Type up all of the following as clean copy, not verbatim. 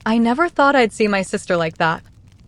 I never thought I'd see my sister like that.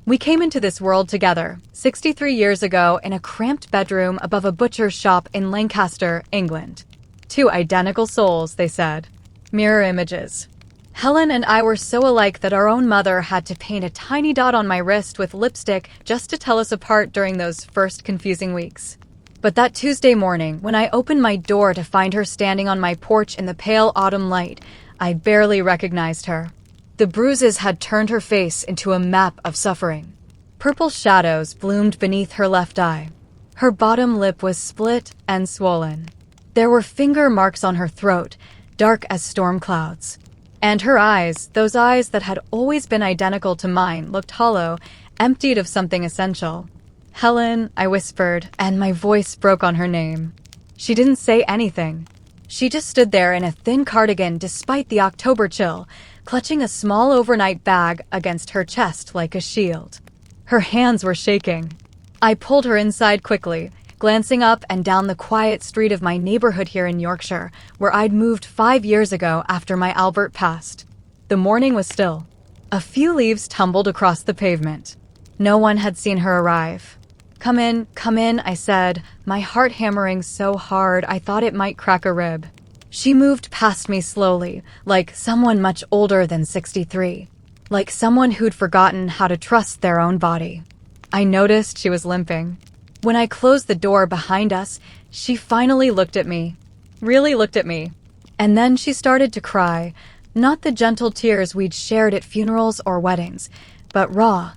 We came into this world together, 63 years ago, in a cramped bedroom above a butcher's shop in Lancaster, England. Two identical souls, they said. Mirror images. Helen and I were so alike that our own mother had to paint a tiny dot on my wrist with lipstick just to tell us apart during those first confusing weeks. But that Tuesday morning, when I opened my door to find her standing on my porch in the pale autumn light, I barely recognized her. The bruises had turned her face into a map of suffering. Purple shadows bloomed beneath her left eye. Her bottom lip was split and swollen. There were finger marks on her throat, dark as storm clouds. And her eyes, those eyes that had always been identical to mine, looked hollow, emptied of something essential. "Helen," I whispered, and my voice broke on her name. She didn't say anything. She just stood there in a thin cardigan despite the October chill, clutching a small overnight bag against her chest like a shield. Her hands were shaking. I pulled her inside quickly, glancing up and down the quiet street of my neighborhood here in Yorkshire, where I'd moved 5 years ago after my Albert passed. The morning was still. A few leaves tumbled across the pavement. No one had seen her arrive. Come in," I said, my heart hammering so hard I thought it might crack a rib. She moved past me slowly, like someone much older than 63, like someone who'd forgotten how to trust their own body. I noticed she was limping. When I closed the door behind us, she finally looked at me. Really looked at me. And then she started to cry, not the gentle tears we'd shared at funerals or weddings, but raw,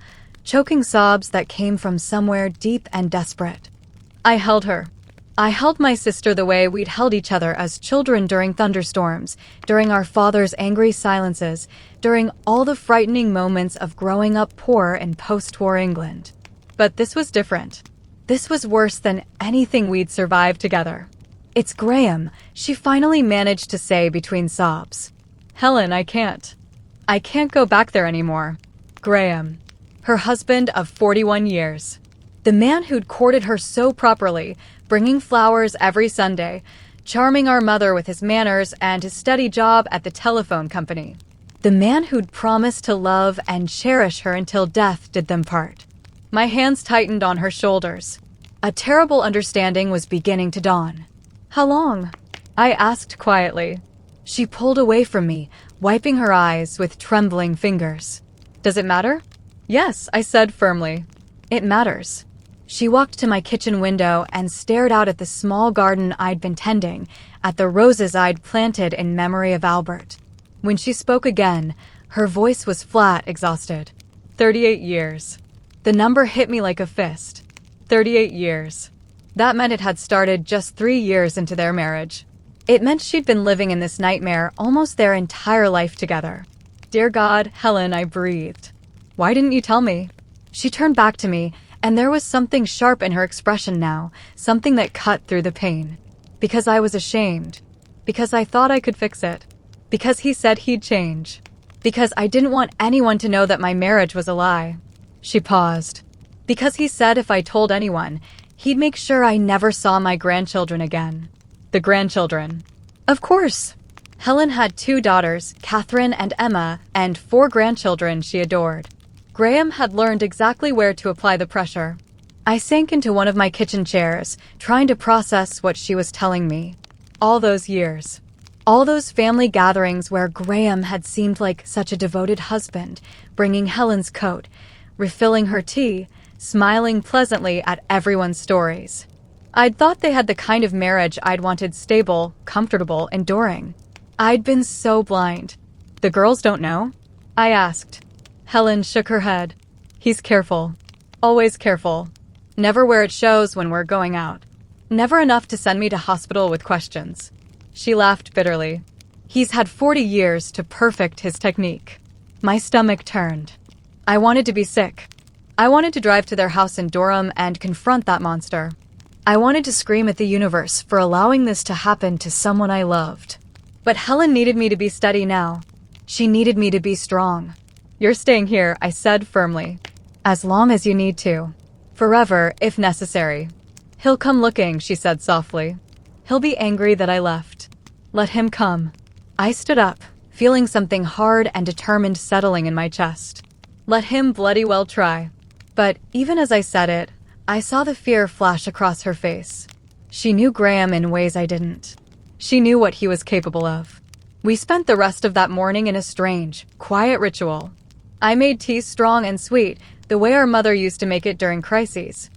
choking sobs that came from somewhere deep and desperate. I held her. I held my sister the way we'd held each other as children during thunderstorms, during our father's angry silences, during all the frightening moments of growing up poor in post-war England. But this was different. This was worse than anything we'd survived together. "It's Graham," she finally managed to say between sobs. "Helen, I can't. I can't go back there anymore." Graham. Her husband of 41 years. The man who'd courted her so properly, bringing flowers every Sunday, charming our mother with his manners and his steady job at the telephone company. The man who'd promised to love and cherish her until death did them part. My hands tightened on her shoulders. A terrible understanding was beginning to dawn. "How long?" I asked quietly. She pulled away from me, wiping her eyes with trembling fingers. "Does it matter?" "Yes," I said firmly. "It matters." She walked to my kitchen window and stared out at the small garden I'd been tending, at the roses I'd planted in memory of Albert. When she spoke again, her voice was flat, exhausted. 38 years. The number hit me like a fist. 38 years. That meant it had started just 3 years into their marriage. It meant she'd been living in this nightmare almost their entire life together. "Dear God, Helen," I breathed. "Why didn't you tell me?" She turned back to me, and there was something sharp in her expression now, something that cut through the pain. Because I was ashamed. Because I thought I could fix it. Because he said he'd change. Because I didn't want anyone to know that my marriage was a lie. She paused. Because he said if I told anyone, he'd make sure I never saw my grandchildren again. The grandchildren. Of course. Helen had 2 daughters, Catherine and Emma, and 4 grandchildren she adored. Graham had learned exactly where to apply the pressure. I sank into one of my kitchen chairs, trying to process what she was telling me. All those years. All those family gatherings where Graham had seemed like such a devoted husband, bringing Helen's coat, refilling her tea, smiling pleasantly at everyone's stories. I'd thought they had the kind of marriage I'd wanted: stable, comfortable, enduring. I'd been so blind. "The girls don't know?" I asked. Helen shook her head. "He's careful. Always careful. Never where it shows when we're going out. Never enough to send me to hospital with questions." She laughed bitterly. "He's had 40 years to perfect his technique." My stomach turned. I wanted to be sick. I wanted to drive to their house in Durham and confront that monster. I wanted to scream at the universe for allowing this to happen to someone I loved. But Helen needed me to be steady now. She needed me to be strong. "You're staying here," I said firmly. "As long as you need to. Forever, if necessary." "He'll come looking," she said softly. "He'll be angry that I left. Let him come." I stood up, feeling something hard and determined settling in my chest. Let him bloody well try. But even as I said it, I saw the fear flash across her face. She knew Graham in ways I didn't. She knew what he was capable of. We spent the rest of that morning in a strange, quiet ritual. I made tea strong and sweet, the way our mother used to make it during crises.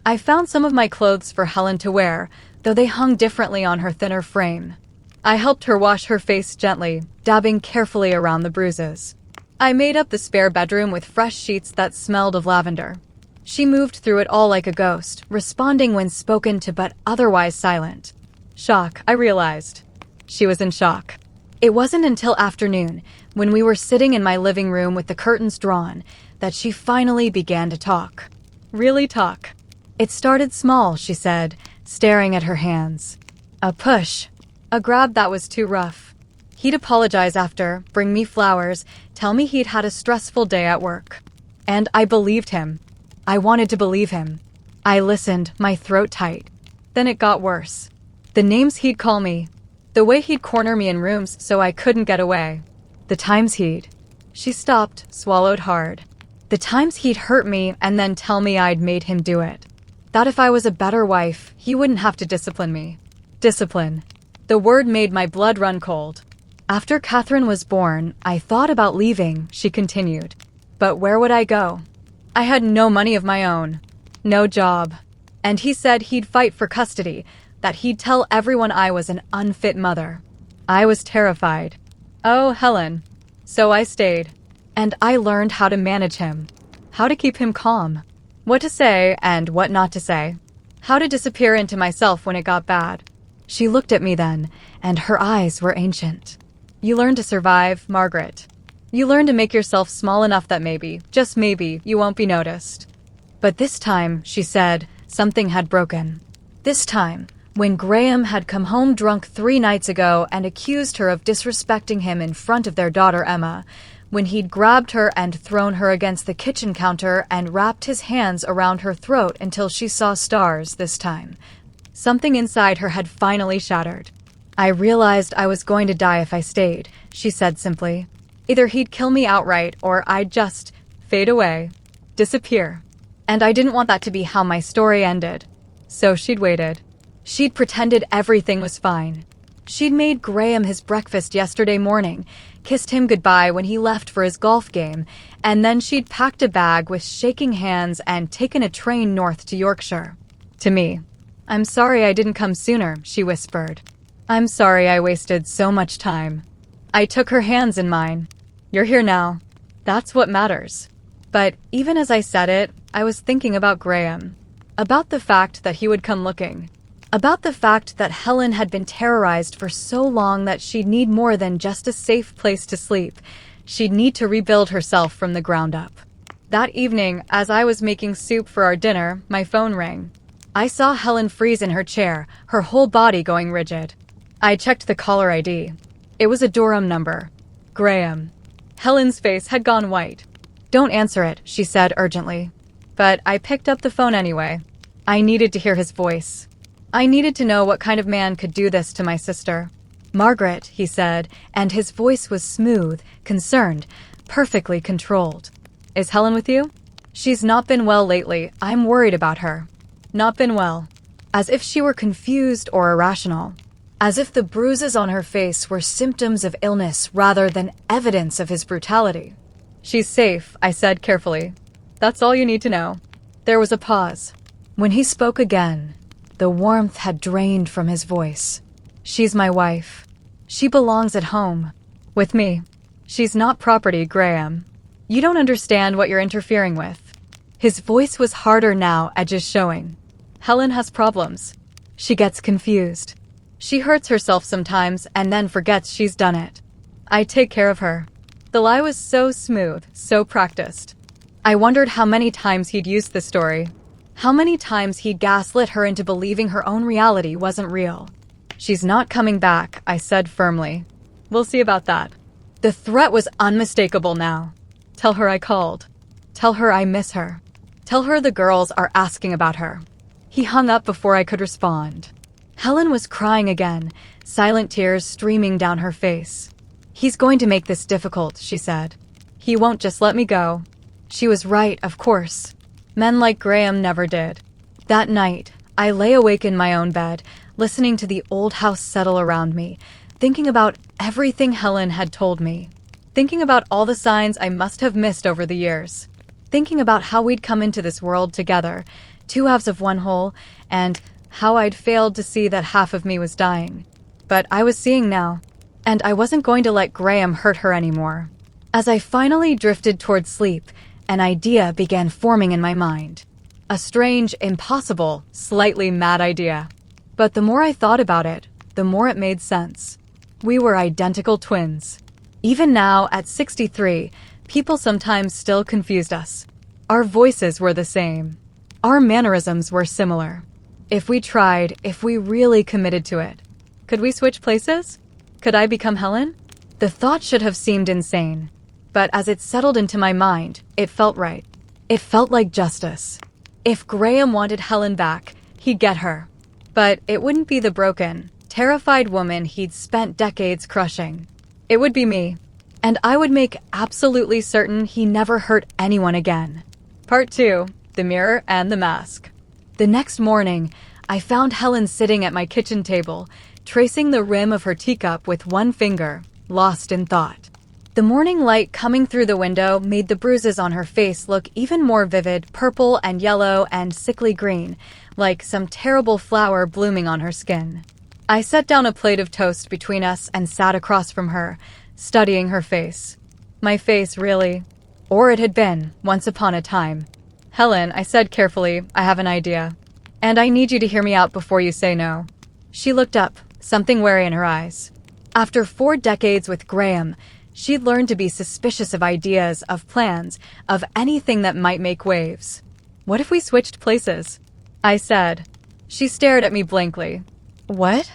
I found some of my clothes for Helen to wear, though they hung differently on her thinner frame. I helped her wash her face gently, dabbing carefully around the bruises. I made up the spare bedroom with fresh sheets that smelled of lavender. She moved through it all like a ghost, responding when spoken to but otherwise silent. Shock, I realized. She was in shock. It wasn't until afternoon, when we were sitting in my living room with the curtains drawn, that she finally began to talk. Really talk. It started small, she said, staring at her hands. A push. A grab that was too rough. He'd apologize after, bring me flowers, tell me he'd had a stressful day at work. And I believed him. I wanted to believe him. I listened, my throat tight. Then it got worse. The names he'd call me. The way he'd corner me in rooms so I couldn't get away. The times he'd... She stopped, swallowed hard. The times he'd hurt me and then tell me I'd made him do it. That if I was a better wife, he wouldn't have to discipline me. Discipline. The word made my blood run cold. After Catherine was born, I thought about leaving, she continued. But where would I go? I had no money of my own. No job. And he said he'd fight for custody, that he'd tell everyone I was an unfit mother. I was terrified. Oh, Helen. So I stayed. And I learned how to manage him. How to keep him calm. What to say and what not to say. How to disappear into myself when it got bad. She looked at me then, and her eyes were ancient. You learn to survive, Margaret. You learn to make yourself small enough that maybe, just maybe, you won't be noticed. But this time, she said, something had broken. This time, when Graham had come home drunk 3 nights ago and accused her of disrespecting him in front of their daughter Emma, when he'd grabbed her and thrown her against the kitchen counter and wrapped his hands around her throat until she saw stars this time. Something inside her had finally shattered. I realized I was going to die if I stayed, she said simply. Either he'd kill me outright or I'd just fade away, disappear. And I didn't want that to be how my story ended. So she'd waited. She'd pretended everything was fine. She'd made Graham his breakfast yesterday morning, kissed him goodbye when he left for his golf game, and then she'd packed a bag with shaking hands and taken a train north to Yorkshire. To me. I'm sorry I didn't come sooner, she whispered. I'm sorry I wasted so much time. I took her hands in mine. You're here now. That's what matters. But even as I said it, I was thinking about Graham. About the fact that he would come looking. About the fact that Helen had been terrorized for so long that she'd need more than just a safe place to sleep. She'd need to rebuild herself from the ground up. That evening, as I was making soup for our dinner, my phone rang. I saw Helen freeze in her chair, her whole body going rigid. I checked the caller ID. It was a Durham number. Graham. Helen's face had gone white. Don't answer it, she said urgently. But I picked up the phone anyway. I needed to hear his voice. I needed to know what kind of man could do this to my sister. Margaret, he said, and his voice was smooth, concerned, perfectly controlled. Is Helen with you? She's not been well lately. I'm worried about her. Not been well. As if she were confused or irrational. As if the bruises on her face were symptoms of illness rather than evidence of his brutality. She's safe, I said carefully. That's all you need to know. There was a pause. When he spoke again, the warmth had drained from his voice. She's my wife. She belongs at home. With me. She's not property, Graham. You don't understand what you're interfering with. His voice was harder now, edges showing. Helen has problems. She gets confused. She hurts herself sometimes and then forgets she's done it. I take care of her. The lie was so smooth, so practiced. I wondered how many times he'd used the story. How many times he'd gaslit her into believing her own reality wasn't real. She's not coming back, I said firmly. We'll see about that. The threat was unmistakable now. Tell her I called. Tell her I miss her. Tell her the girls are asking about her. He hung up before I could respond. Helen was crying again, silent tears streaming down her face. "He's going to make this difficult," she said. "He won't just let me go." She was right, of course. Men like Graham never did. That night, I lay awake in my own bed, listening to the old house settle around me, thinking about everything Helen had told me. Thinking about all the signs I must have missed over the years. Thinking about how we'd come into this world together, two halves of one whole, and how I'd failed to see that half of me was dying. But I was seeing now, and I wasn't going to let Graham hurt her anymore. As I finally drifted toward sleep, an idea began forming in my mind. A strange, impossible, slightly mad idea. But the more I thought about it, the more it made sense. We were identical twins. Even now, at 63, people sometimes still confused us. Our voices were the same. Our mannerisms were similar. If we tried, if we really committed to it. Could we switch places? Could I become Helen? The thought should have seemed insane. But as it settled into my mind, it felt right. It felt like justice. If Graham wanted Helen back, he'd get her. But it wouldn't be the broken, terrified woman he'd spent decades crushing. It would be me. And I would make absolutely certain he never hurt anyone again. Part 2. The Mirror and the Mask. The next morning, I found Helen sitting at my kitchen table, tracing the rim of her teacup with one finger, lost in thought. The morning light coming through the window made the bruises on her face look even more vivid, purple and yellow and sickly green, like some terrible flower blooming on her skin. I set down a plate of toast between us and sat across from her, studying her face. My face, really. Or it had been, once upon a time. "Helen," I said carefully, "I have an idea. And I need you to hear me out before you say no." She looked up, something wary in her eyes. After 4 decades with Graham, she'd learned to be suspicious of ideas, of plans, of anything that might make waves. "What if we switched places?" I said. She stared at me blankly. "What?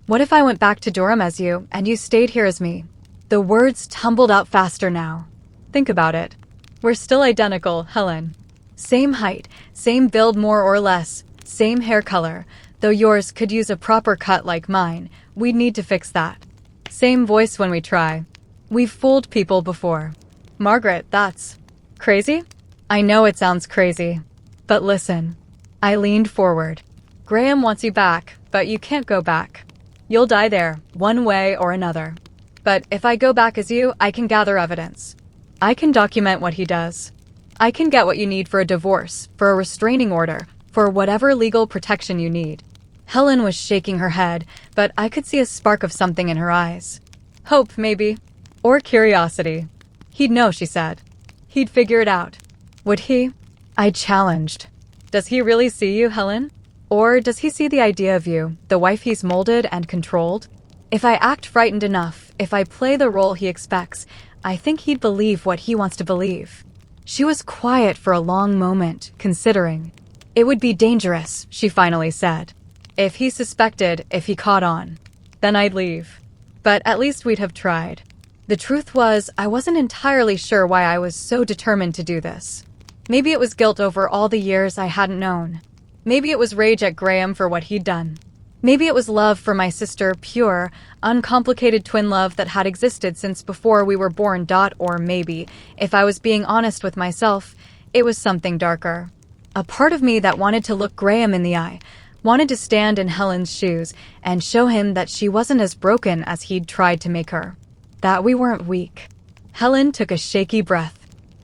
What if I went back to Durham as you, and you stayed here as me?" The words tumbled out faster now. "Think about it. We're still identical, Helen. Same height, same build more or less, same hair color. Though yours could use a proper cut like mine, we'd need to fix that. Same voice when we try. We've fooled people before. Margaret, that's crazy? I know it sounds crazy. But listen." I leaned forward. "Graham wants you back, but you can't go back. You'll die there, one way or another. But if I go back as you, I can gather evidence. I can document what he does. I can get what you need for a divorce, for a restraining order, for whatever legal protection you need." Helen was shaking her head, but I could see a spark of something in her eyes. Hope, maybe. Or curiosity. "He'd know," she said. "He'd figure it out." Would he? I challenged. "Does he really see you, Helen? Or does he see the idea of you, the wife he's molded and controlled? If I act frightened enough, if I play the role he expects, I think he'd believe what he wants to believe." She was quiet for a long moment, considering. "It would be dangerous," she finally said. "If he suspected, if he caught on, then I'd leave. But at least we'd have tried." The truth was, I wasn't entirely sure why I was so determined to do this. Maybe it was guilt over all the years I hadn't known. Maybe it was rage at Graham for what he'd done. Maybe it was love for my sister, pure, uncomplicated twin love that had existed since before we were born. Or maybe, if I was being honest with myself, it was something darker. A part of me that wanted to look Graham in the eye, wanted to stand in Helen's shoes and show him that she wasn't as broken as he'd tried to make her. That we weren't weak. Helen took a shaky breath.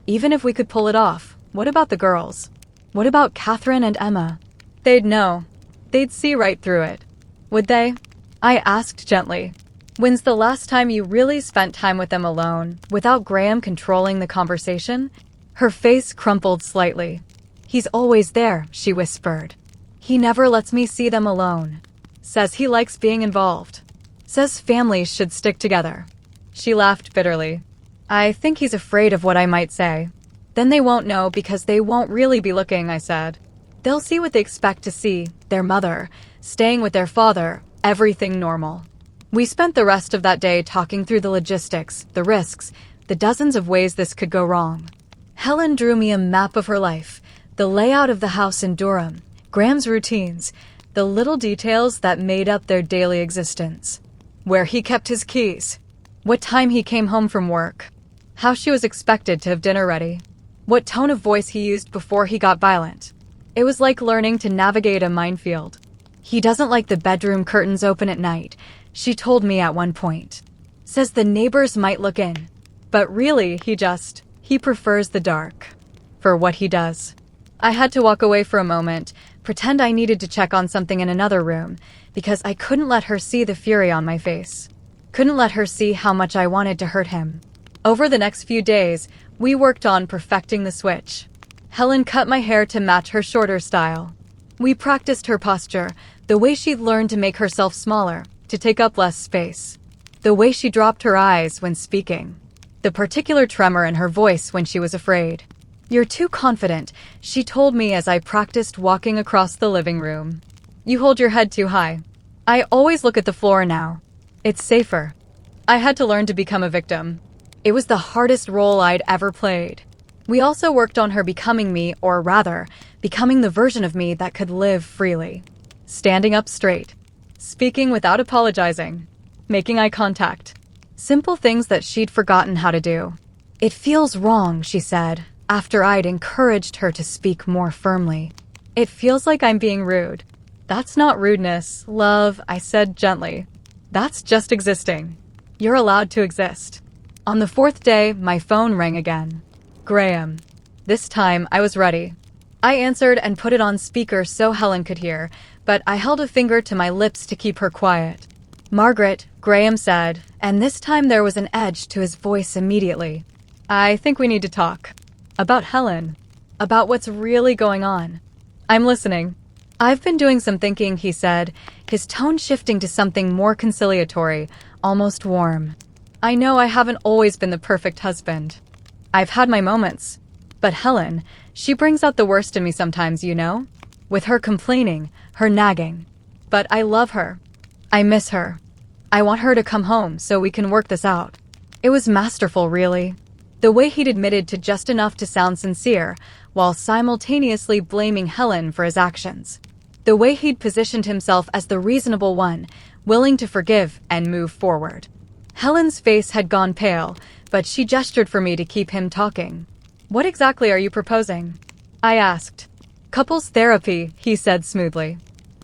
Even if we could pull it off, what about the girls? What about Catherine and Emma? They'd know. They'd see right through it. Would they? I asked gently. When's the last time you really spent time with them alone, without Graham controlling the conversation? Her face crumpled slightly. "He's always there," she whispered. "He never lets me see them alone. Says he likes being involved. Says families should stick together." She laughed bitterly. "I think he's afraid of what I might say." "Then they won't know because they won't really be looking," I said. "They'll see what they expect to see, their mother, staying with their father, everything normal." We spent the rest of that day talking through the logistics, the risks, the dozens of ways this could go wrong. Helen drew me a map of her life, the layout of the house in Durham, Graham's routines, the little details that made up their daily existence. Where he kept his keys. what time he came home from work, how she was expected to have dinner ready, what tone of voice he used before he got violent. It was like learning to navigate a minefield. He doesn't like the bedroom curtains open at night, she told me at one point. Says the neighbors might look in. But really, he prefers the dark. For what he does. I had to walk away for a moment, pretend I needed to check on something in another room, because I couldn't let her see the fury on my face. Couldn't let her see how much I wanted to hurt him. Over the next few days, we worked on perfecting the switch. Helen cut my hair to match her shorter style. We practiced her posture, the way she'd learned to make herself smaller, to take up less space. The way she dropped her eyes when speaking. The particular tremor in her voice when she was afraid. You're too confident, she told me as I practiced walking across the living room. You hold your head too high. I always look at the floor now. It's safer. I had to learn to become a victim. It was the hardest role I'd ever played. We also worked on her becoming me, or rather, becoming the version of me that could live freely. Standing up straight. Speaking without apologizing. Making eye contact. Simple things that she'd forgotten how to do. It feels wrong, she said, after I'd encouraged her to speak more firmly. It feels like I'm being rude. That's not rudeness, love, I said gently. That's just existing. You're allowed to exist. On the fourth day, my phone rang again. Graham. This time, I was ready. I answered and put it on speaker so Helen could hear, but I held a finger to my lips to keep her quiet. Margaret, Graham said, and this time there was an edge to his voice immediately. I think we need to talk. About Helen. About what's really going on. I'm listening. I've been doing some thinking, he said, his tone shifting to something more conciliatory, almost warm. I know I haven't always been the perfect husband. I've had my moments. But Helen, she brings out the worst in me sometimes, you know? With her complaining, her nagging. But I love her. I miss her. I want her to come home so we can work this out. It was masterful, really. The way he'd admitted to just enough to sound sincere, while simultaneously blaming Helen for his actions. The way he'd positioned himself as the reasonable one, willing to forgive and move forward. Helen's face had gone pale, but she gestured for me to keep him talking. What exactly are you proposing? I asked. Couples therapy, he said smoothly.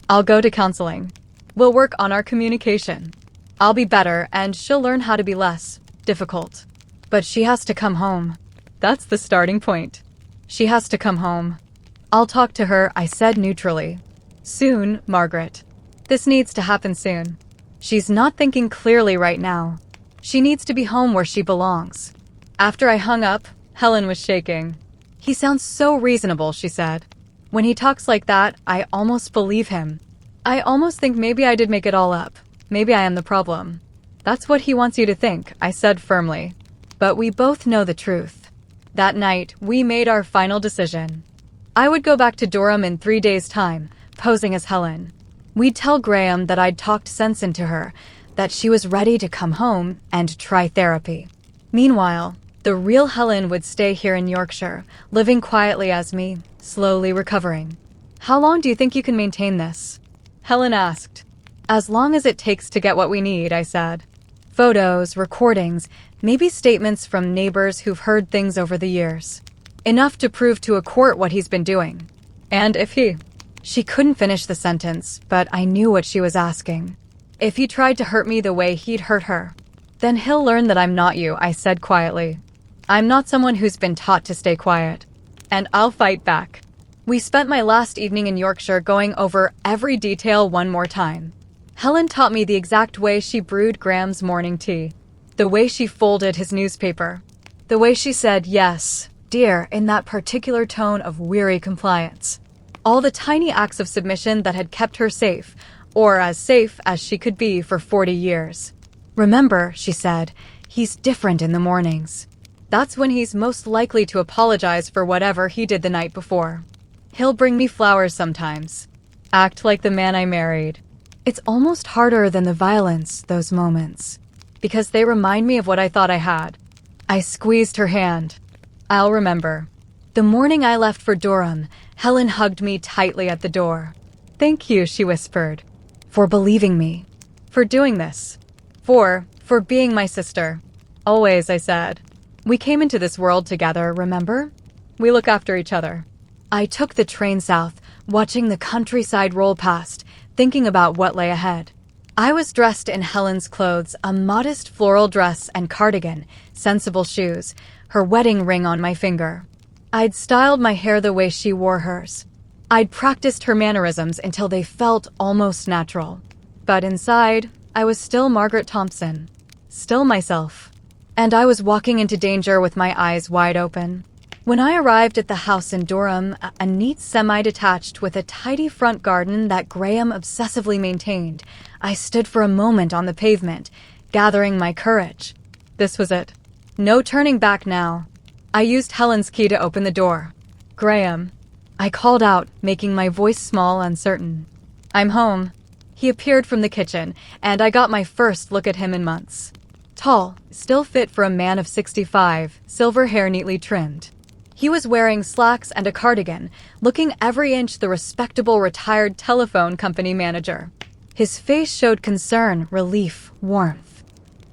I'll go to counseling. We'll work on our communication. I'll be better, and she'll learn how to be less difficult. But she has to come home. That's the starting point. She has to come home. I'll talk to her, I said neutrally. Soon, Margaret. This needs to happen soon. She's not thinking clearly right now. She needs to be home where she belongs. After I hung up, Helen was shaking. He sounds so reasonable, she said. When he talks like that, I almost believe him. I almost think maybe I did make it all up. Maybe I am the problem. That's what he wants you to think, I said firmly. But we both know the truth. That night, we made our final decision. I would go back to Durham in 3 days' time, posing as Helen. We'd tell Graham that I'd talked sense into her, that she was ready to come home and try therapy. Meanwhile, the real Helen would stay here in Yorkshire, living quietly as me, slowly recovering. How long do you think you can maintain this? Helen asked. As long as it takes to get what we need, I said. Photos, recordings, maybe statements from neighbors who've heard things over the years. Enough to prove to a court what he's been doing. And if he... She couldn't finish the sentence, but I knew what she was asking. If he tried to hurt me the way he'd hurt her, then he'll learn that I'm not you, I said quietly. I'm not someone who's been taught to stay quiet. And I'll fight back. We spent my last evening in Yorkshire going over every detail one more time. Helen taught me the exact way she brewed Graham's morning tea. The way she folded his newspaper. The way she said, yes, dear, in that particular tone of weary compliance. All the tiny acts of submission that had kept her safe, or as safe as she could be for 40 years. Remember, she said, he's different in the mornings. That's when he's most likely to apologize for whatever he did the night before. He'll bring me flowers sometimes. Act like the man I married. It's almost harder than the violence, those moments, because they remind me of what I thought I had. I squeezed her hand. I'll remember. The morning I left for Durham, Helen hugged me tightly at the door. Thank you, she whispered, for believing me, for doing this, for For being my sister. Always, I said. We came into this world together, remember? We look after each other. I took the train south, watching the countryside roll past, thinking about what lay ahead. I was dressed in Helen's clothes, a modest floral dress and cardigan, sensible shoes, her wedding ring on my finger. I'd styled my hair the way she wore hers. I'd practiced her mannerisms until they felt almost natural. But inside, I was still Margaret Thompson. Still myself. And I was walking into danger with my eyes wide open. When I arrived at the house in Durham, a neat semi-detached with a tidy front garden that Graham obsessively maintained, I stood for a moment on the pavement, gathering my courage. This was it. No turning back now. I used Helen's key to open the door. Graham. I called out, making my voice small, uncertain. I'm home. He appeared from the kitchen, and I got my first look at him in months. Tall, still fit for a man of 65, silver hair neatly trimmed. He was wearing slacks and a cardigan, looking every inch the respectable retired telephone company manager. His face showed concern, relief, warmth.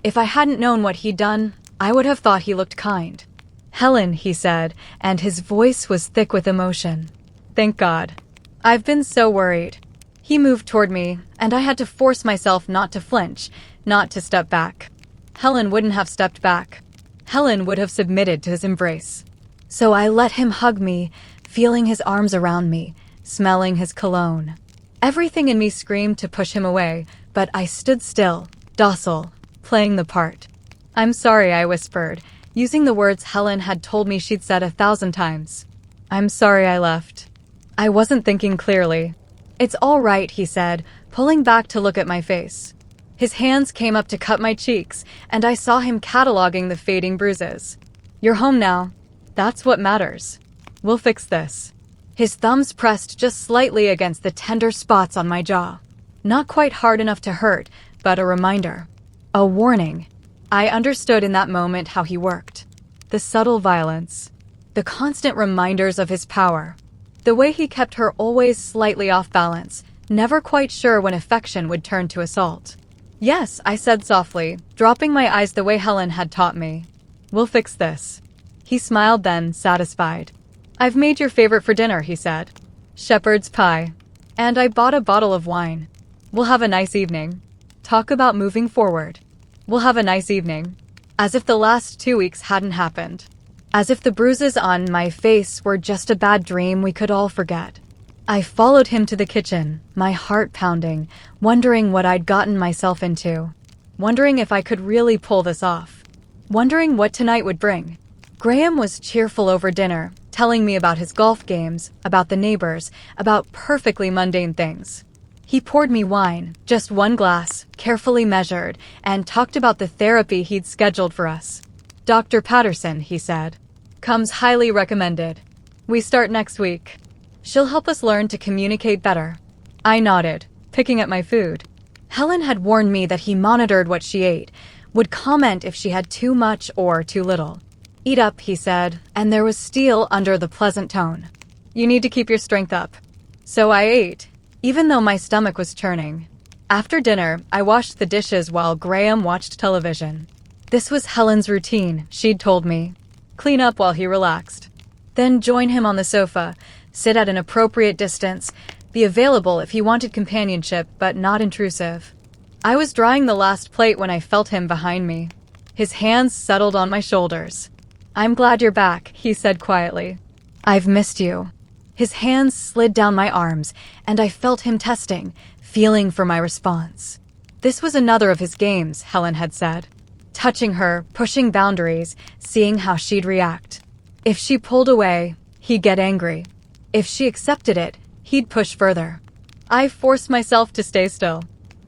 If I hadn't known what he'd done, I would have thought he looked kind. Helen, he said, and his voice was thick with emotion. Thank God. I've been so worried. He moved toward me, and I had to force myself not to flinch, not to step back. Helen wouldn't have stepped back. Helen would have submitted to his embrace. So I let him hug me, feeling his arms around me, smelling his cologne. Everything in me screamed to push him away, but I stood still, docile, playing the part. I'm sorry, I whispered, using the words Helen had told me she'd said 1,000 times. I'm sorry I left. I wasn't thinking clearly. It's all right, he said, pulling back to look at my face. His hands came up to cut my cheeks, and I saw him cataloging the fading bruises. You're home now. That's what matters. We'll fix this. His thumbs pressed just slightly against the tender spots on my jaw. Not quite hard enough to hurt, but a reminder. A warning. I understood in that moment how he worked. The subtle violence. The constant reminders of his power. The way he kept her always slightly off balance, never quite sure when affection would turn to assault. Yes, I said softly, dropping my eyes the way Helen had taught me. We'll fix this. He smiled then, satisfied. I've made your favorite for dinner, he said. Shepherd's pie. And I bought a bottle of wine. We'll have a nice evening. Talk about moving forward. We'll have a nice evening. As if the last 2 weeks hadn't happened. As if the bruises on my face were just a bad dream we could all forget. I followed him to the kitchen, my heart pounding, wondering what I'd gotten myself into. Wondering if I could really pull this off. Wondering what tonight would bring. Graham was cheerful over dinner, telling me about his golf games, about the neighbors, about perfectly mundane things. He poured me wine, just one glass, carefully measured, and talked about the therapy he'd scheduled for us. Dr. Patterson, he said. Comes highly recommended. We start next week. She'll help us learn to communicate better. I nodded, picking at my food. Helen had warned me that he monitored what she ate, would comment if she had too much or too little. Eat up, he said, and there was steel under the pleasant tone. You need to keep your strength up. So I ate, even though my stomach was churning. After dinner, I washed the dishes while Graham watched television. This was Helen's routine, she'd told me. Clean up while he relaxed. Then join him on the sofa, sit at an appropriate distance, be available if he wanted companionship but not intrusive. I was drying the last plate when I felt him behind me. His hands settled on my shoulders. I'm glad you're back, he said quietly. I've missed you. His hands slid down my arms, and I felt him testing, feeling for my response. This was another of his games, Helen had said. Touching her, pushing boundaries, seeing how she'd react. If she pulled away, he'd get angry. If she accepted it, he'd push further. I forced myself to stay still.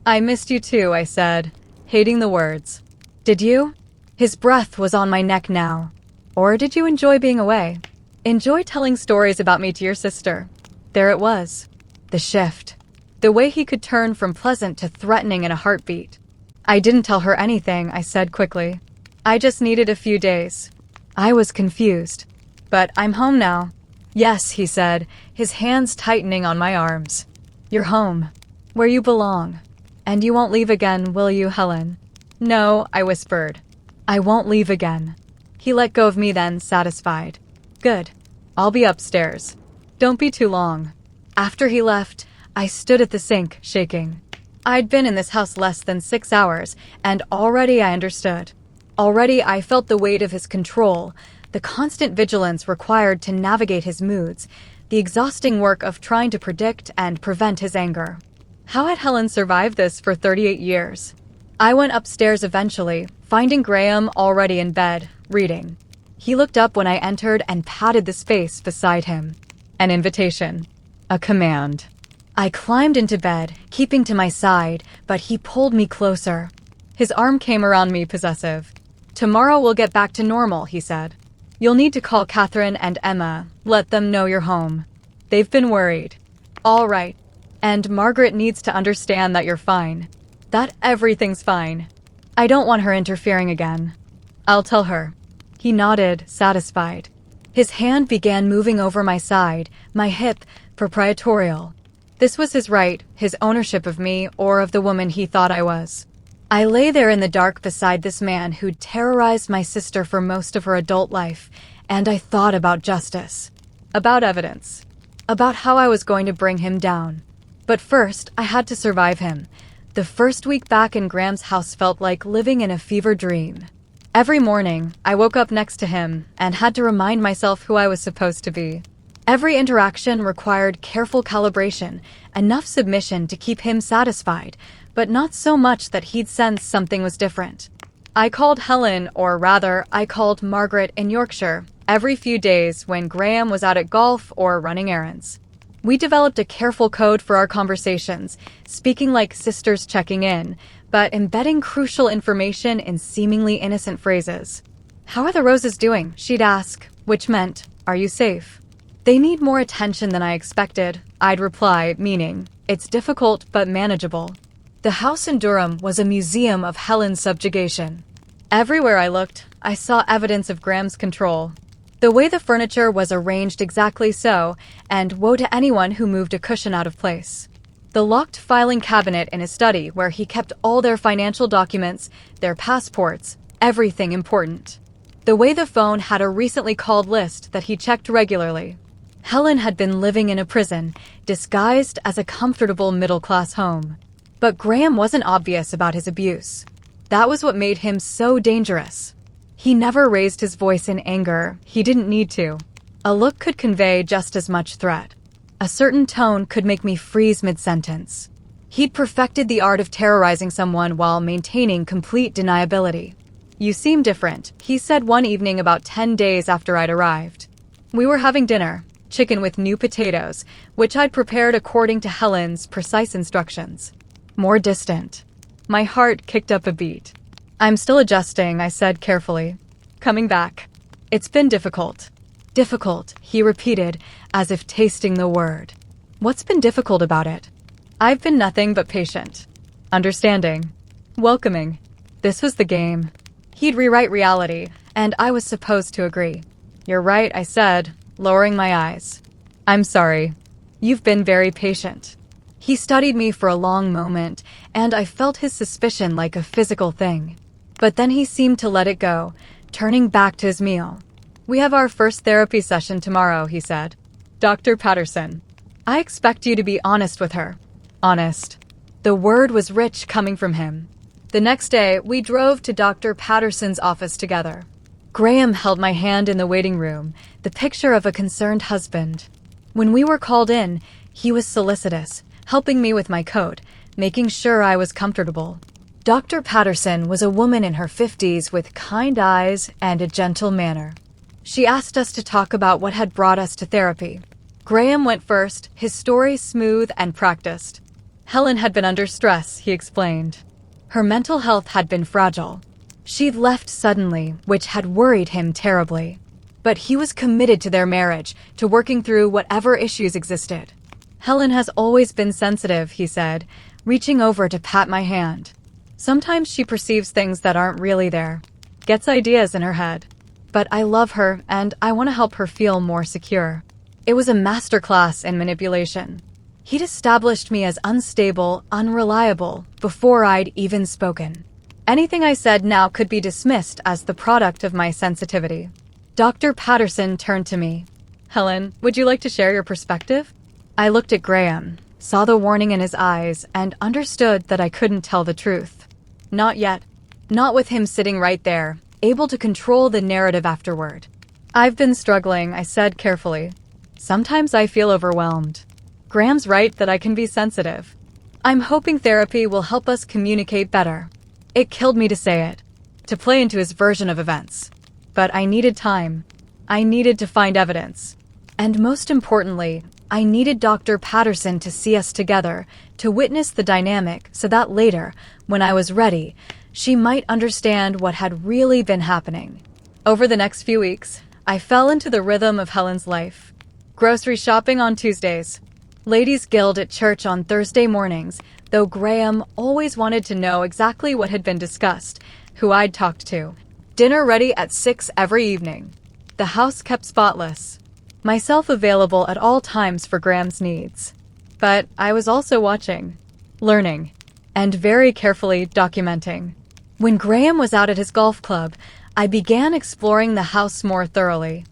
I missed you too, I said, hating the words. Did you? His breath was on my neck now. Or did you enjoy being away? Enjoy telling stories about me to your sister? There it was. The shift. The way he could turn from pleasant to threatening in a heartbeat. I didn't tell her anything, I said quickly. I just needed a few days. I was confused. But I'm home now. Yes, he said, his hands tightening on my arms. You're home. Where you belong. And you won't leave again, will you, Helen? No, I whispered. I won't leave again. He let go of me then, satisfied. Good. I'll be upstairs. Don't be too long. After he left, I stood at the sink, shaking. I'd been in this house less than 6 hours, and already I understood. Already I felt the weight of his control, the constant vigilance required to navigate his moods, the exhausting work of trying to predict and prevent his anger. How had Helen survived this for 38 years? I went upstairs eventually, finding Graham already in bed, reading. He looked up when I entered and patted the space beside him. An invitation. A command. I climbed into bed, keeping to my side, but he pulled me closer. His arm came around me, possessive. Tomorrow we'll get back to normal, he said. You'll need to call Catherine and Emma. Let them know you're home. They've been worried. All right. And Margaret needs to understand that you're fine. That everything's fine. I don't want her interfering again. I'll tell her. He nodded, satisfied. His hand began moving over my side, my hip, proprietorial. This was his right, his ownership of me or of the woman he thought I was. I lay there in the dark beside this man who'd terrorized my sister for most of her adult life, and I thought about justice. About evidence. About how I was going to bring him down. But first, I had to survive him. The first week back in Graham's house felt like living in a fever dream. Every morning, I woke up next to him and had to remind myself who I was supposed to be. Every interaction required careful calibration, enough submission to keep him satisfied, but not so much that he'd sense something was different. I called Helen, or rather, I called Margaret in Yorkshire, every few days when Graham was out at golf or running errands. We developed a careful code for our conversations, speaking like sisters checking in, but embedding crucial information in seemingly innocent phrases. How are the roses doing? She'd ask, which meant, are you safe? They need more attention than I expected, I'd reply, meaning, it's difficult but manageable. The house in Durham was a museum of Helen's subjugation. Everywhere I looked, I saw evidence of Graham's control. The way the furniture was arranged exactly so, and woe to anyone who moved a cushion out of place. The locked filing cabinet in his study where he kept all their financial documents, their passports, everything important. The way the phone had a recently called list that he checked regularly. Helen had been living in a prison, disguised as a comfortable middle-class home. But Graham wasn't obvious about his abuse. That was what made him so dangerous. He never raised his voice in anger. He didn't need to. A look could convey just as much threat. A certain tone could make me freeze mid-sentence. He'd perfected the art of terrorizing someone while maintaining complete deniability. You seem different, he said one evening about 10 days after I'd arrived. We were having dinner, chicken with new potatoes, which I'd prepared according to Helen's precise instructions. More distant. My heart kicked up a beat. I'm still adjusting, I said carefully. Coming back. It's been difficult. Difficult, he repeated, as if tasting the word. What's been difficult about it? I've been nothing but patient. Understanding. Welcoming. This was the game. He'd rewrite reality, and I was supposed to agree. You're right, I said, lowering my eyes. I'm sorry. You've been very patient. He studied me for a long moment, and I felt his suspicion like a physical thing. But then he seemed to let it go, turning back to his meal. We have our first therapy session tomorrow, he said. Dr. Patterson. I expect you to be honest with her. Honest. The word was rich coming from him. The next day, we drove to Dr. Patterson's office together. Graham held my hand in the waiting room, the picture of a concerned husband. When we were called in, he was solicitous, helping me with my coat, making sure I was comfortable. Dr. Patterson was a woman in her 50s with kind eyes and a gentle manner. She asked us to talk about what had brought us to therapy. Graham went first, his story smooth and practiced. Helen had been under stress, he explained. Her mental health had been fragile. She'd left suddenly, which had worried him terribly. But he was committed to their marriage, to working through whatever issues existed. Helen has always been sensitive, he said, reaching over to pat my hand. Sometimes she perceives things that aren't really there, gets ideas in her head. But I love her, and I want to help her feel more secure. It was a masterclass in manipulation. He'd established me as unstable, unreliable, before I'd even spoken. Anything I said now could be dismissed as the product of my sensitivity. Dr. Patterson turned to me. Helen, would you like to share your perspective? I looked at Graham, saw the warning in his eyes, and understood that I couldn't tell the truth. Not yet. Not with him sitting right there, able to control the narrative afterward. I've been struggling, I said carefully. Sometimes I feel overwhelmed. Graham's right that I can be sensitive. I'm hoping therapy will help us communicate better. It killed me to say it, to play into his version of events. But I needed time. I needed to find evidence. And most importantly, I needed Dr. Patterson to see us together, to witness the dynamic so that later, when I was ready, she might understand what had really been happening. Over the next few weeks, I fell into the rhythm of Helen's life. Grocery shopping on Tuesdays. Ladies' Guild at church on Thursday mornings, though Graham always wanted to know exactly what had been discussed, who I'd talked to. Dinner ready at 6 every evening. The house kept spotless. Myself available at all times for Graham's needs. But I was also watching, learning, and very carefully documenting. When Graham was out at his golf club, I began exploring the house more thoroughly.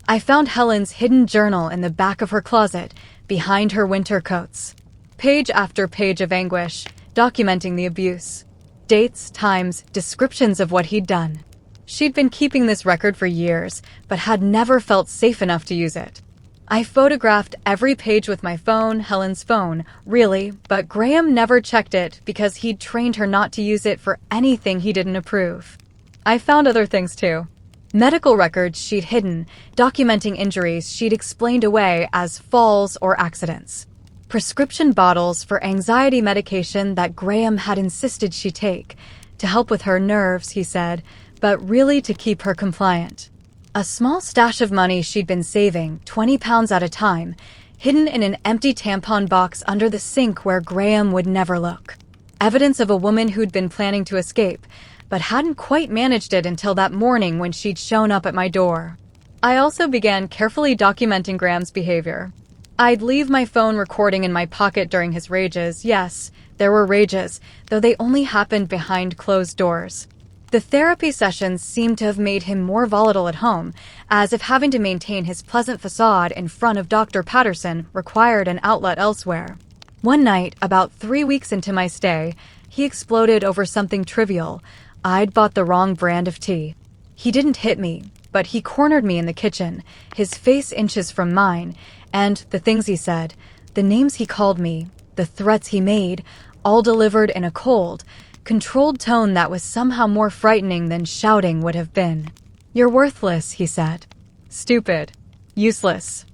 I found Helen's hidden journal in the back of her closet, behind her winter coats. Page after page of anguish, documenting the abuse. Dates, times, descriptions of what he'd done. She'd been keeping this record for years, but had never felt safe enough to use it. I photographed every page with my phone, Helen's phone, really, but Graham never checked it because he'd trained her not to use it for anything he didn't approve. I found other things too. Medical records she'd hidden, documenting injuries she'd explained away as falls or accidents. Prescription bottles for anxiety medication that Graham had insisted she take, to help with her nerves, he said, but really to keep her compliant. A small stash of money she'd been saving, 20 pounds at a time, hidden in an empty tampon box under the sink where Graham would never look. Evidence of a woman who'd been planning to escape, but hadn't quite managed it until that morning when she'd shown up at my door. I also began carefully documenting Graham's behavior. I'd leave my phone recording in my pocket during his rages. Yes, there were rages, though they only happened behind closed doors. The therapy sessions seemed to have made him more volatile at home, as if having to maintain his pleasant facade in front of Dr. Patterson required an outlet elsewhere. One night, about 3 weeks into my stay, he exploded over something trivial. I'd bought the wrong brand of tea. He didn't hit me, but he cornered me in the kitchen, his face inches from mine, and the things he said, the names he called me, the threats he made, all delivered in a cold, controlled tone that was somehow more frightening than shouting would have been. You're worthless, he said. Stupid. Useless.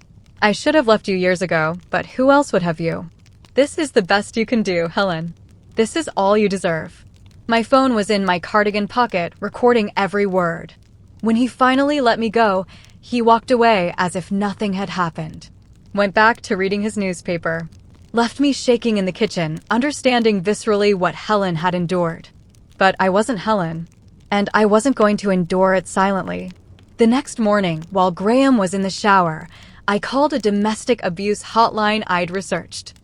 I should have left you years ago, but who else would have you? This is the best you can do, Helen. This is all you deserve. My phone was in my cardigan pocket, recording every word. When he finally let me go, he walked away as if nothing had happened. Went back to reading his newspaper. Left me shaking in the kitchen, understanding viscerally what Helen had endured. But I wasn't Helen, and I wasn't going to endure it silently. The next morning, while Graham was in the shower, I called a domestic abuse hotline I'd researched.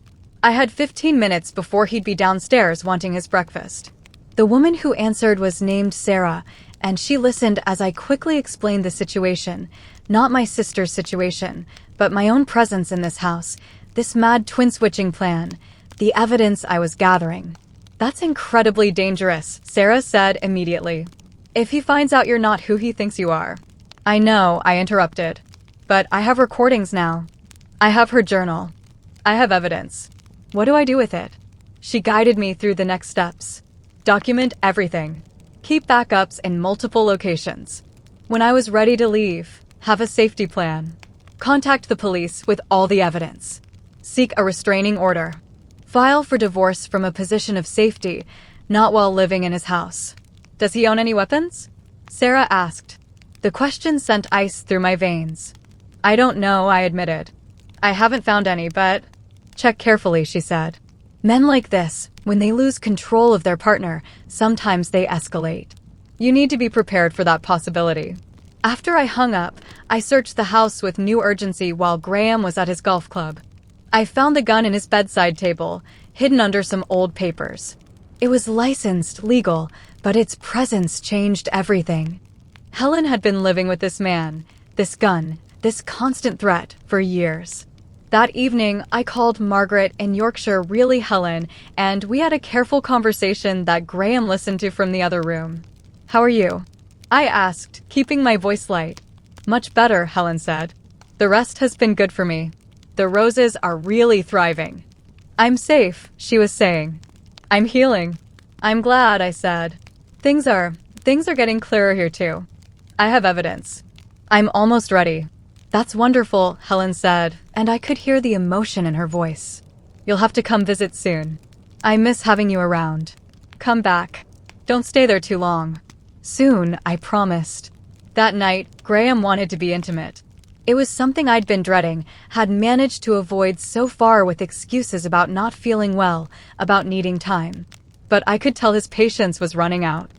I had 15 minutes before he'd be downstairs wanting his breakfast. The woman who answered was named Sarah, and she listened as I quickly explained the situation. Not my sister's situation, but my own presence in this house, this mad twin-switching plan, the evidence I was gathering. That's incredibly dangerous, Sarah said immediately. If he finds out you're not who he thinks you are. I know, I interrupted. But I have recordings now. I have her journal. I have evidence. What do I do with it? She guided me through the next steps. Document everything. Keep backups in multiple locations. When I was ready to leave, have a safety plan. Contact the police with all the evidence. Seek a restraining order. File for divorce from a position of safety, not while living in his house. Does he own any weapons? Sarah asked. The question sent ice through my veins. I don't know, I admitted. I haven't found any, but... Check carefully, she said. Men like this, when they lose control of their partner, sometimes they escalate. You need to be prepared for that possibility. After I hung up, I searched the house with new urgency while Graham was at his golf club. I found the gun in his bedside table, hidden under some old papers. It was licensed, legal, but its presence changed everything. Helen had been living with this man, this gun, this constant threat for years. That evening, I called Margaret in Yorkshire really Helen, and we had a careful conversation that Graham listened to from the other room. "How are you?" I asked, keeping my voice light. "Much better," Helen said. "The rest has been good for me. The roses are really thriving." "I'm safe," she was saying. "I'm healing." "I'm glad," I said. Things are getting clearer here too. I have evidence. I'm almost ready." "That's wonderful," Helen said, and I could hear the emotion in her voice. "You'll have to come visit soon. I miss having you around. Come back. Don't stay there too long." "Soon," I promised. That night, Graham wanted to be intimate. It was something I'd been dreading, had managed to avoid so far with excuses about not feeling well, about needing time. But I could tell his patience was running out.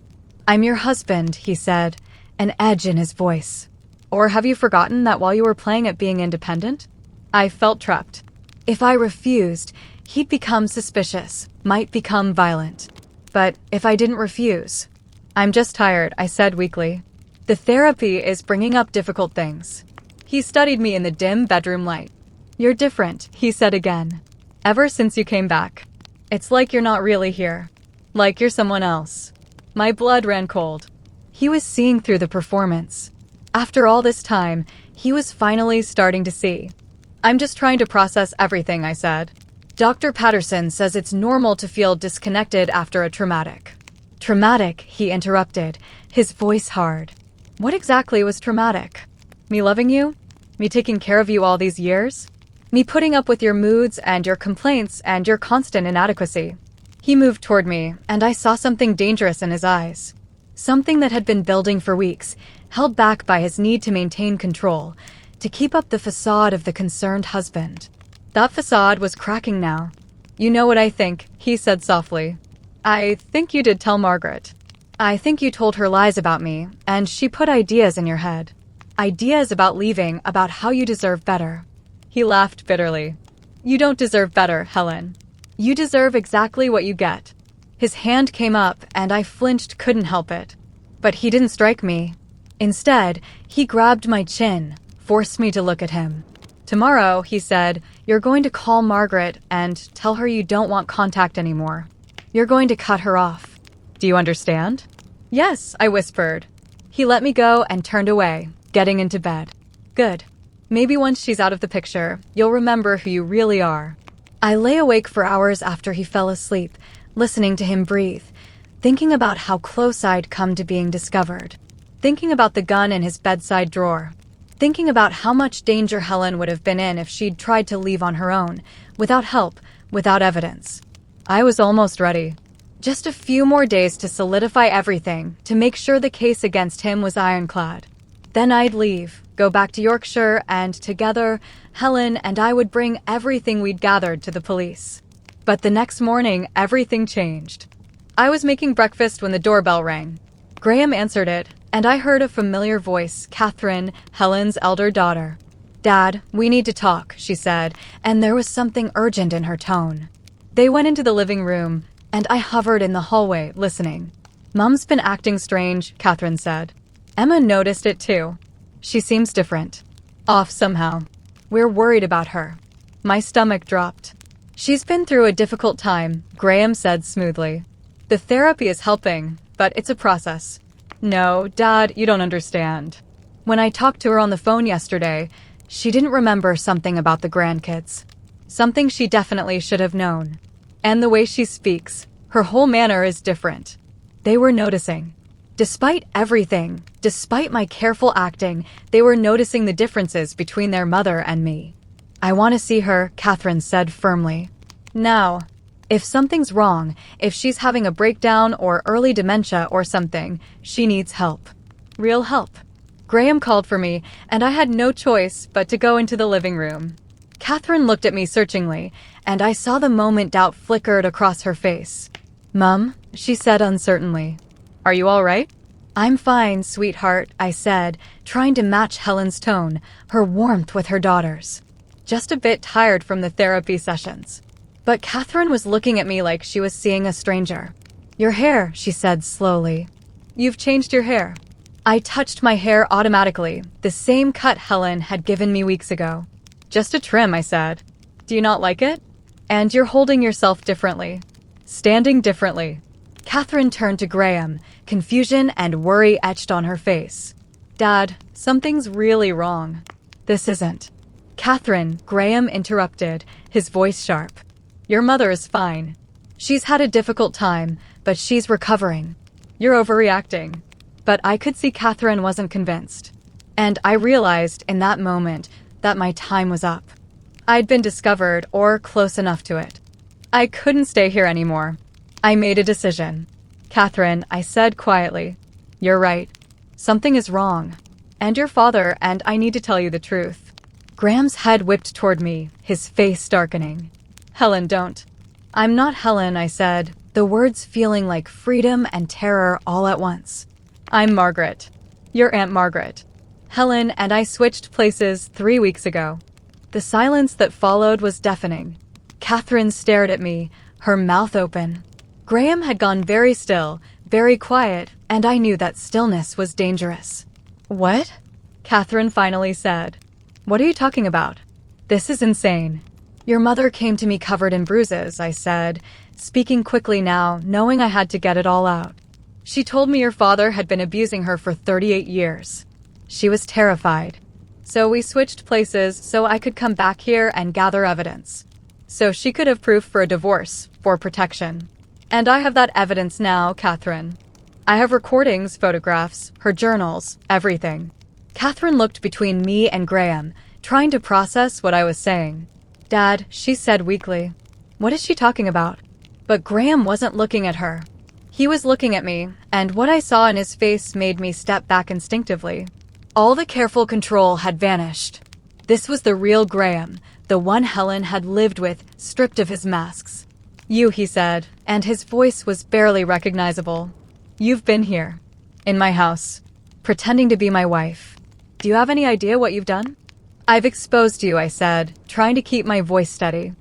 "I'm your husband," he said, an edge in his voice. "Or have you forgotten that while you were playing at being independent?" I felt trapped. If I refused, he'd become suspicious, might become violent. But if I didn't refuse? "I'm just tired," I said weakly. "The therapy is bringing up difficult things." He studied me in the dim bedroom light. "You're different," he said again. "Ever since you came back. It's like you're not really here. Like you're someone else." My blood ran cold. He was seeing through the performance. After all this time, he was finally starting to see. "I'm just trying to process everything," I said. "Dr. Patterson says it's normal to feel disconnected after a traumatic." "Traumatic," he interrupted, his voice hard. "What exactly was traumatic? Me loving you? Me taking care of you all these years? Me putting up with your moods and your complaints and your constant inadequacy?" He moved toward me, and I saw something dangerous in his eyes. Something that had been building for weeks, held back by his need to maintain control, to keep up the facade of the concerned husband. That facade was cracking now. "You know what I think," he said softly. "I think you did tell Margaret. I think you told her lies about me, and she put ideas in your head. Ideas about leaving, about how you deserve better." He laughed bitterly. "You don't deserve better, Helen. You deserve exactly what you get." His hand came up, and I flinched, couldn't help it. But he didn't strike me. Instead, he grabbed my chin, forced me to look at him. "Tomorrow," he said, "you're going to call Margaret and tell her you don't want contact anymore. You're going to cut her off. Do you understand?" "Yes," I whispered. He let me go and turned away, getting into bed. "Good. Maybe once she's out of the picture, you'll remember who you really are." I lay awake for hours after he fell asleep, listening to him breathe, thinking about how close I'd come to being discovered, thinking about the gun in his bedside drawer, thinking about how much danger Helen would have been in if she'd tried to leave on her own, without help, without evidence. I was almost ready. Just a few more days to solidify everything, to make sure the case against him was ironclad. Then I'd leave, go back to Yorkshire, and together, Helen and I would bring everything we'd gathered to the police. But the next morning, everything changed. I was making breakfast when the doorbell rang. Graham answered it, and I heard a familiar voice, Catherine, Helen's elder daughter. "Dad, we need to talk," she said, and there was something urgent in her tone. They went into the living room, and I hovered in the hallway, listening. "Mum's been acting strange," Catherine said. Emma noticed it too. "She seems different. Off somehow. We're worried about her." My stomach dropped. "She's been through a difficult time," Graham said smoothly. "The therapy is helping, but it's a process." "No, Dad, you don't understand. When I talked to her on the phone yesterday, she didn't remember something about the grandkids. Something she definitely should have known. And the way she speaks, her whole manner is different." They were noticing. Despite everything, despite my careful acting, they were noticing the differences between their mother and me. "I want to see her," Catherine said firmly. "Now. If something's wrong, if she's having a breakdown or early dementia or something, she needs help. Real help." Graham called for me, and I had no choice but to go into the living room. Catherine looked at me searchingly, and I saw the moment doubt flickered across her face. "Mum," she said uncertainly. "Are you all right?" "I'm fine, sweetheart," I said, trying to match Helen's tone, her warmth with her daughter's. Just a bit tired from the therapy sessions. But Catherine was looking at me like she was seeing a stranger. Your hair, she said slowly. You've changed your hair. I touched my hair automatically, the same cut Helen had given me weeks ago. Just a trim, I said. Do you not like it? And you're holding yourself differently. Standing differently. Catherine turned to Graham, confusion and worry etched on her face. Dad, something's really wrong. This isn't. Catherine, Graham interrupted, his voice sharp. Your mother is fine. She's had a difficult time, but she's recovering. You're overreacting. But I could see Catherine wasn't convinced. And I realized in that moment that my time was up. I'd been discovered or close enough to it. I couldn't stay here anymore. I made a decision. Catherine, I said quietly, you're right. Something is wrong. And your father and I need to tell you the truth. Graham's head whipped toward me, his face darkening. Helen, don't. I'm not Helen, I said, the words feeling like freedom and terror all at once. I'm Margaret. Your Aunt Margaret. Helen and I switched places 3 weeks ago. The silence that followed was deafening. Catherine stared at me, her mouth open. Graham had gone very still, very quiet, and I knew that stillness was dangerous. What? Catherine finally said. What are you talking about? This is insane. Your mother came to me covered in bruises, I said, speaking quickly now, knowing I had to get it all out. She told me your father had been abusing her for 38 years. She was terrified. So we switched places so I could come back here and gather evidence. So she could have proof for a divorce, for protection. And I have that evidence now, Catherine. I have recordings, photographs, her journals, everything. Catherine looked between me and Graham, trying to process what I was saying. Dad, she said weakly. What is she talking about? But Graham wasn't looking at her. He was looking at me, and what I saw in his face made me step back instinctively. All the careful control had vanished. This was the real Graham, the one Helen had lived with, stripped of his masks. You, he said, and his voice was barely recognizable. You've been here, in my house, pretending to be my wife. Do you have any idea what you've done? I've exposed you, I said, trying to keep my voice steady.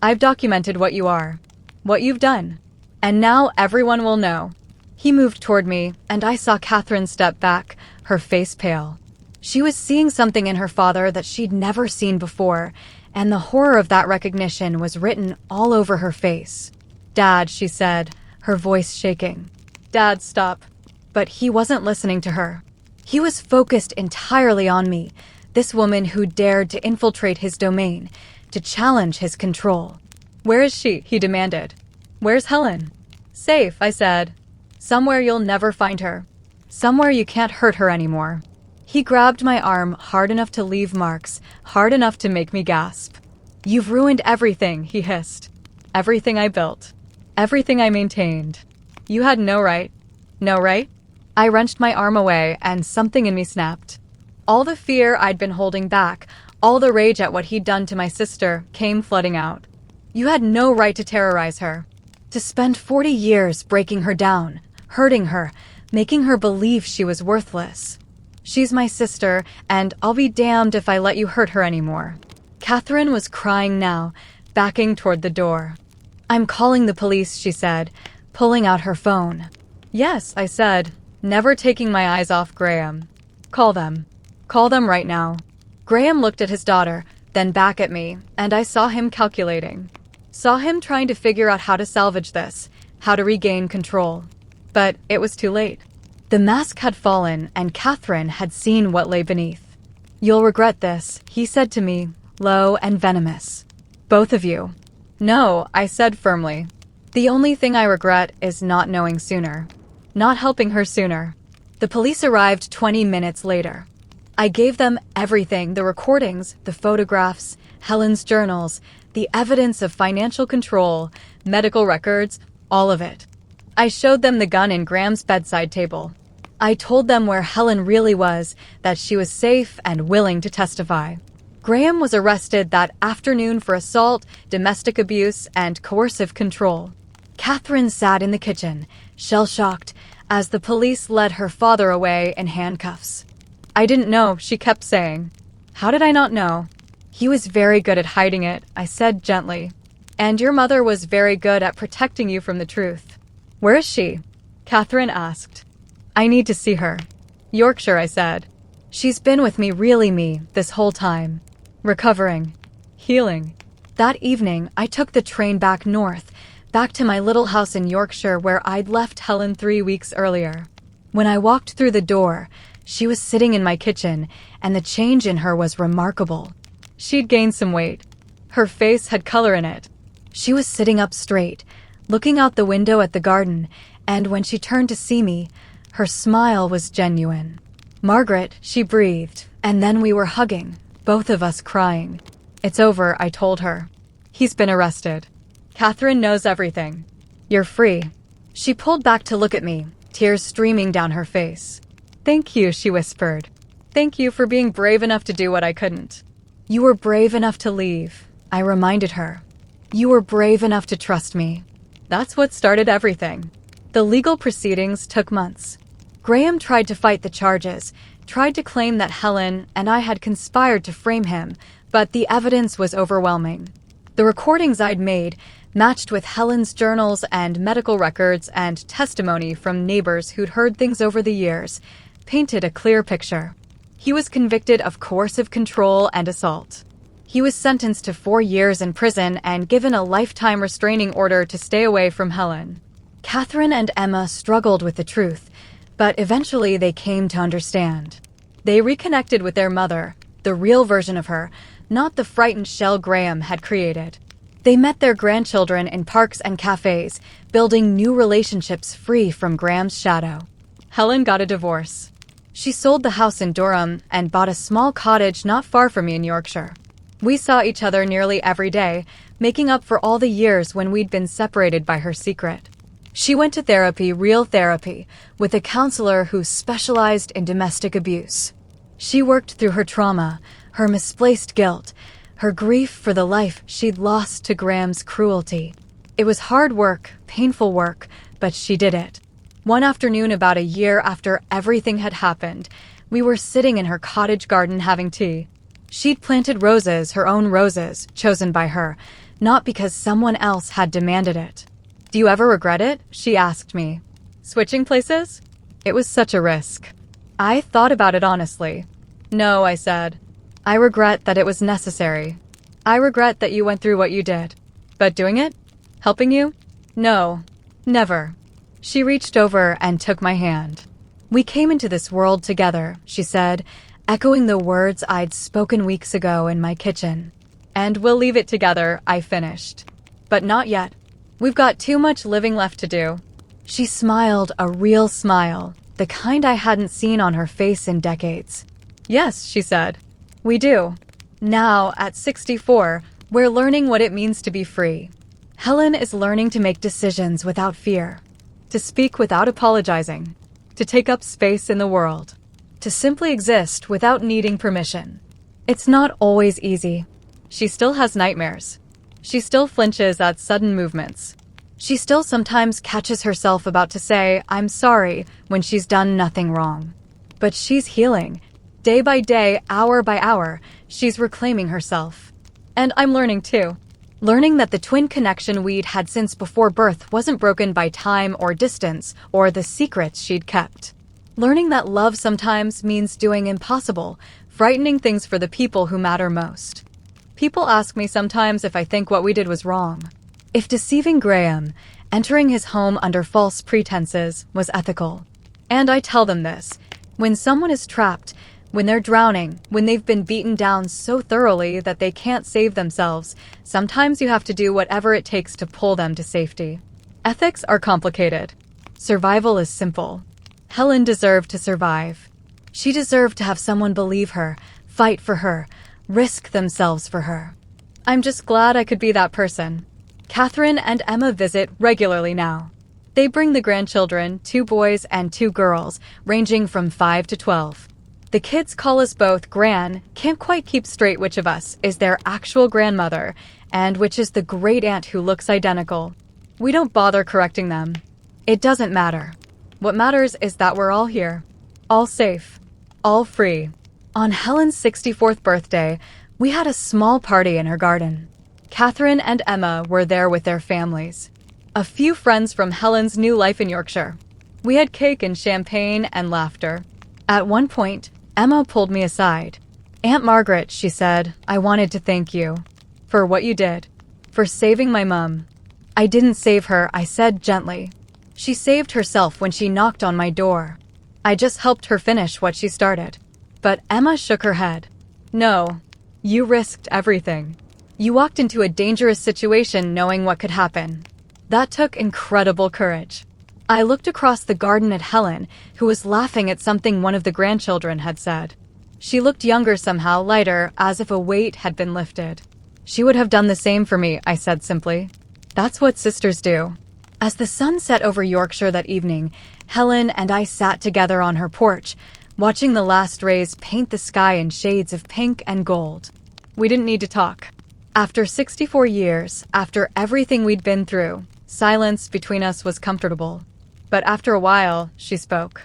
I've documented what you are, what you've done, and now everyone will know. He moved toward me, and I saw Catherine step back, her face pale. She was seeing something in her father that she'd never seen before, and the horror of that recognition was written all over her face. Dad, she said, her voice shaking. Dad, stop. But he wasn't listening to her. He was focused entirely on me, this woman who dared to infiltrate his domain, to challenge his control. Where is she? He demanded. Where's Helen? Safe, I said. Somewhere you'll never find her. Somewhere you can't hurt her anymore. He grabbed my arm hard enough to leave marks, hard enough to make me gasp. You've ruined everything, he hissed. Everything I built. Everything I maintained. You had no right. No right? I wrenched my arm away and something in me snapped. All the fear I'd been holding back, all the rage at what he'd done to my sister, came flooding out. You had no right to terrorize her. To spend 40 years breaking her down, hurting her, making her believe she was worthless. She's my sister, and I'll be damned if I let you hurt her anymore. Catherine was crying now, backing toward the door. I'm calling the police, she said, pulling out her phone. Yes, I said, never taking my eyes off Graham. Call them. Call them right now. Graham looked at his daughter, then back at me, and I saw him calculating. Saw him trying to figure out how to salvage this, how to regain control. But it was too late. The mask had fallen, and Catherine had seen what lay beneath. You'll regret this, he said to me, low and venomous. Both of you. No, I said firmly. The only thing I regret is not knowing sooner. Not helping her sooner. The police arrived 20 minutes later. I gave them everything, the recordings, the photographs, Helen's journals, the evidence of financial control, medical records, all of it. I showed them the gun in Graham's bedside table. I told them where Helen really was, that she was safe and willing to testify. Graham was arrested that afternoon for assault, domestic abuse, and coercive control. Catherine sat in the kitchen, shell-shocked, as the police led her father away in handcuffs. I didn't know, she kept saying. How did I not know? He was very good at hiding it, I said gently. And your mother was very good at protecting you from the truth. Where is she? Catherine asked. I need to see her. Yorkshire, I said. She's been with me this whole time. Recovering. Healing. That evening, I took the train back north, back to my little house in Yorkshire where I'd left Helen 3 weeks earlier. When I walked through the door, she was sitting in my kitchen, and the change in her was remarkable. She'd gained some weight. Her face had color in it. She was sitting up straight, looking out the window at the garden, and when she turned to see me, her smile was genuine. Margaret, she breathed, and then we were hugging, both of us crying. It's over, I told her. He's been arrested. Catherine knows everything. You're free. She pulled back to look at me, tears streaming down her face. Thank you, she whispered. Thank you for being brave enough to do what I couldn't. You were brave enough to leave, I reminded her. You were brave enough to trust me. That's what started everything. The legal proceedings took months. Graham tried to fight the charges, tried to claim that Helen and I had conspired to frame him, but the evidence was overwhelming. The recordings I'd made, matched with Helen's journals and medical records and testimony from neighbors who'd heard things over the years, painted a clear picture. He was convicted of coercive control and assault. He was sentenced to 4 years in prison and given a lifetime restraining order to stay away from Helen. Catherine and Emma struggled with the truth, but eventually they came to understand. They reconnected with their mother, the real version of her, not the frightened shell Graham had created. They met their grandchildren in parks and cafes, building new relationships free from Graham's shadow. Helen got a divorce. She sold the house in Durham and bought a small cottage not far from me in Yorkshire. We saw each other nearly every day, making up for all the years when we'd been separated by her secret. She went to therapy, real therapy, with a counselor who specialized in domestic abuse. She worked through her trauma, her misplaced guilt, her grief for the life she'd lost to Graham's cruelty. It was hard work, painful work, but she did it. One afternoon about a year after everything had happened, we were sitting in her cottage garden having tea. She'd planted roses, her own roses, chosen by her, not because someone else had demanded it. Do you ever regret it? She asked me. Switching places? It was such a risk. I thought about it honestly. No, I said. I regret that it was necessary. I regret that you went through what you did. But doing it? Helping you? No, never. She reached over and took my hand. We came into this world together, she said, echoing the words I'd spoken weeks ago in my kitchen. And we'll leave it together, I finished. But not yet. We've got too much living left to do. She smiled a real smile, the kind I hadn't seen on her face in decades. Yes, she said. We do. Now, at 64, we're learning what it means to be free. Helen is learning to make decisions without fear, to speak without apologizing, to take up space in the world, to simply exist without needing permission. It's not always easy. She still has nightmares. She still flinches at sudden movements. She still sometimes catches herself about to say, I'm sorry, when she's done nothing wrong. But she's healing. Day by day, hour by hour, she's reclaiming herself. And I'm learning too. Learning that the twin connection we'd had since before birth wasn't broken by time or distance or the secrets she'd kept. Learning that love sometimes means doing impossible, frightening things for the people who matter most. People ask me sometimes if I think what we did was wrong. If deceiving Graham, entering his home under false pretenses, was ethical. And I tell them this. When someone is trapped, when they're drowning, when they've been beaten down so thoroughly that they can't save themselves, sometimes you have to do whatever it takes to pull them to safety. Ethics are complicated. Survival is simple. Helen deserved to survive. She deserved to have someone believe her, fight for her, risk themselves for her. I'm just glad I could be that person. Catherine and Emma visit regularly now. They bring the grandchildren, 2 boys and 2 girls, ranging from 5 to 12. The kids call us both Gran, can't quite keep straight which of us is their actual grandmother, and which is the great aunt who looks identical. We don't bother correcting them. It doesn't matter. What matters is that we're all here. All safe. All free. On Helen's 64th birthday, we had a small party in her garden. Catherine and Emma were there with their families. A few friends from Helen's new life in Yorkshire. We had cake and champagne and laughter. At one point, Emma pulled me aside. "Aunt Margaret," she said, "I wanted to thank you. For what you did. For saving my mum." "I didn't save her," I said gently. "She saved herself when she knocked on my door. I just helped her finish what she started." But Emma shook her head. "No, you risked everything. You walked into a dangerous situation knowing what could happen. That took incredible courage." I looked across the garden at Helen, who was laughing at something one of the grandchildren had said. She looked younger somehow, lighter, as if a weight had been lifted. "She would have done the same for me," I said simply. "That's what sisters do." As the sun set over Yorkshire that evening, Helen and I sat together on her porch, watching the last rays paint the sky in shades of pink and gold. We didn't need to talk. After 64 years, after everything we'd been through, silence between us was comfortable. But after a while, she spoke.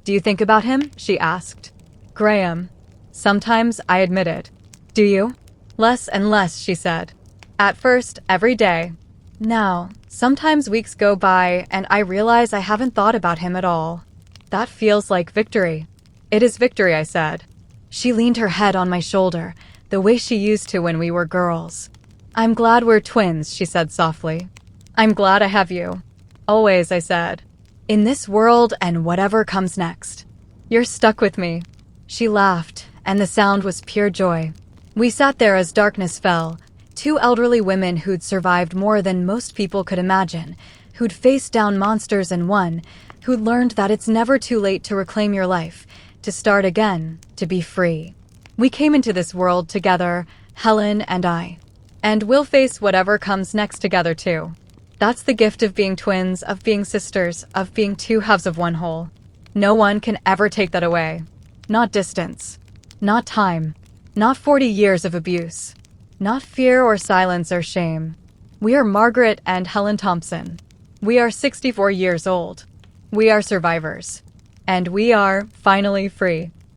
"Do you think about him?" she asked. "Graham." "Sometimes," I admitted. "Do you?" "Less and less," she said. "At first, every day. Now, sometimes weeks go by and I realize I haven't thought about him at all. That feels like victory." "It is victory," I said. She leaned her head on my shoulder, the way she used to when we were girls. "I'm glad we're twins," she said softly. "I'm glad I have you. Always," I said. "In this world and whatever comes next. You're stuck with me." She laughed, and the sound was pure joy. We sat there as darkness fell, two elderly women who'd survived more than most people could imagine, who'd faced down monsters and won, who'd learned that it's never too late to reclaim your life, to start again, to be free. We came into this world together, Helen and I. And we'll face whatever comes next together too. That's the gift of being twins, of being sisters, of being two halves of one whole. No one can ever take that away. Not distance. Not time. Not 40 years of abuse. Not fear or silence or shame. We are Margaret and Helen Thompson. We are 64 years old. We are survivors. And we are finally free.